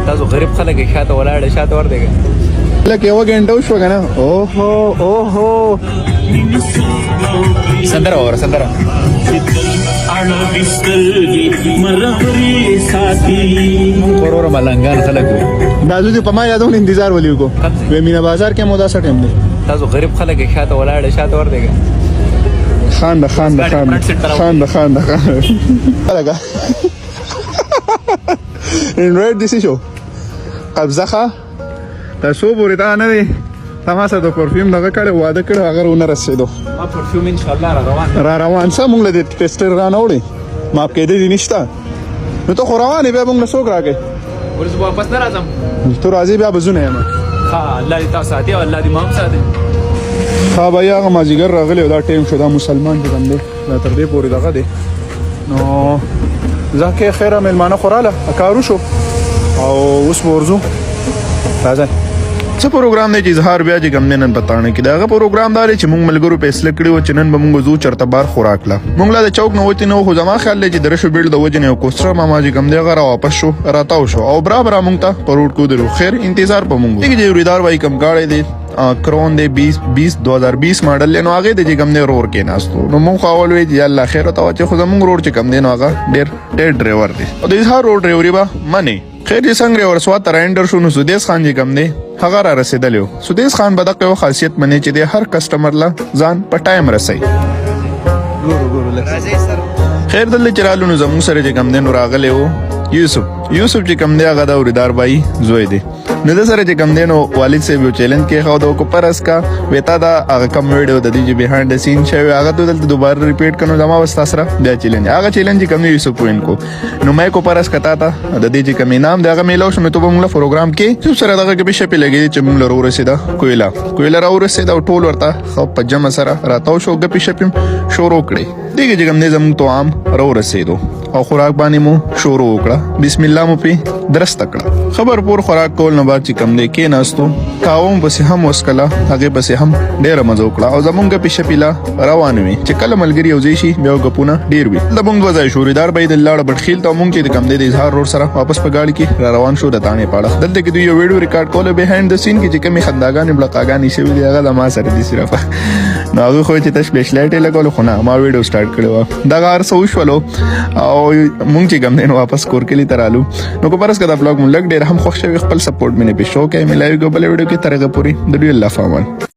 تاسو غریب خلک یې شاته ولاړ شاته ورته لکه یو غنټه وشو کنه اوهو اوهو سندره اور سندره ورور ملنګان خلک دازو دې په ما یادونه انتظار ولیو کو وې مینا بازار کې مودا سټیم دی تاسو غریب خلک یې شاته ولاړ شاته ورته خان د لگا انډرایډ دې شو قبضه ښه تاسو پورې دا نه دی تماسه د پرفیوم دغه کړه واده کړه هغه ونه رسیدو پرفیوم ان شاء الله را روان سم موږ له ټیسټر را نه وړي ماپ کې دې نشته نو ته خو روانې بیا موږ له څوک راکې ورځ واپس نه راځم ته راځي بیا بزونه یم ها الله دې تاسو ساتي او الله دې مام ساتي ها بیا هغه مازیګر راغلی دا ټیم شو دا مسلمان دی باندې دا تر دې پورې دغه دی نو ځکه خیره مېلمانه خوراله کارو شو او اوس ورځو راځه څه پروګرام دی چې اظهار بیا چې ګم نن پتاړنه کې داغه پروګرام دار چې موږ ملګرو فیصله کړی و چې نن به موږ زو چرته بار خوراک لا موږ لا د چوک نه وتی نو خو زما خیال دی چې درشو بیل د وجنه او کوستر ماما چې ګم دی غره واپس شو راتاو شو او برابر موږ ته پروت کو درو خیر انتظار په موږ دغه جوړیدار وای کم گاړې دی کرون دی 2020 ماډل نو هغه د ګم نه رور کې ناستو نو مونږ خاول وی چې الله خیر ته چې خو زمونږ روډ چې کم دی نو هغه ډېر ډرایور دی او د هر روډ ډرایوري با منی خیر یې څنګه ورسوا تر انډر شو نو سودیس خان چې کم دی هغه را رسیدلو سودیس خان به دغه خاصیت منی چې د هر کسٹمر لا ځان په ټایم رسي ګورو راځي سر خیر دلته چرالو نو زموږ سره چې کم دی نو راغلی وو یوسف چې کم دی هغه د اوریدار بای زوی دی نو د سره چې کم دی نو والد صاحب یو چیلنج کې خو د کو پرس کا وتا دا هغه کم ویډیو د دې بیهایند د سین شوی هغه دلته دوباره ریپیټ کړو زما واسطه سره بیا چیلنج هغه چیلنج کم دی یوسف وین کو نو مې کو پرس کتا تا د دې چې کم نام دغه میلو شو مې ته موږ پروګرام کې چې سره دغه کې بشه په لګي چې موږ لرو رسیدا کویلا را ورسیدا ټول ورته خو په جمع سره راتاو شو غ په شپم شروع کړی دغه چې کم دی زموږ تو عام را ورسیدو او خوراک باندې مو شروع وکړه بسم الله مو په درست کړه خبر پور خوراک کول نه بعد چې کم دی کې ناستو کاوم بس هم وسکلا هغه بس هم ډیره مزه وکړه او زمونږ په شپیلا روان وي چې کله ملګری او زیشي بیا غپونه ډیر وي د مونږ وځي شوریدار به د لاړ بټخیل ته مونږ چې کم دی د اظهار روډ سره واپس په گاډي کې روان شو د تانه پاړه دلته کې یو ویډیو ریکارډ کوله بیهایند د سین کې چې کمی خنداګانې بلقاګانې شوی دی هغه ما سره دي صرف نو هغه خو چې تاسو فلیش لایټ لګول خو نه ما ویډیو سٹارټ کړو دا غار سو شولو او مونږ چې کم دی واپس کور کې لرالو نو کو پرس کدا بلاګ مونږ ډیر هم خوښ شوی خپل سپورټ مې نه به شو کې ملایو بل ویډیو کې ترغه پوری د ډیو الله فامان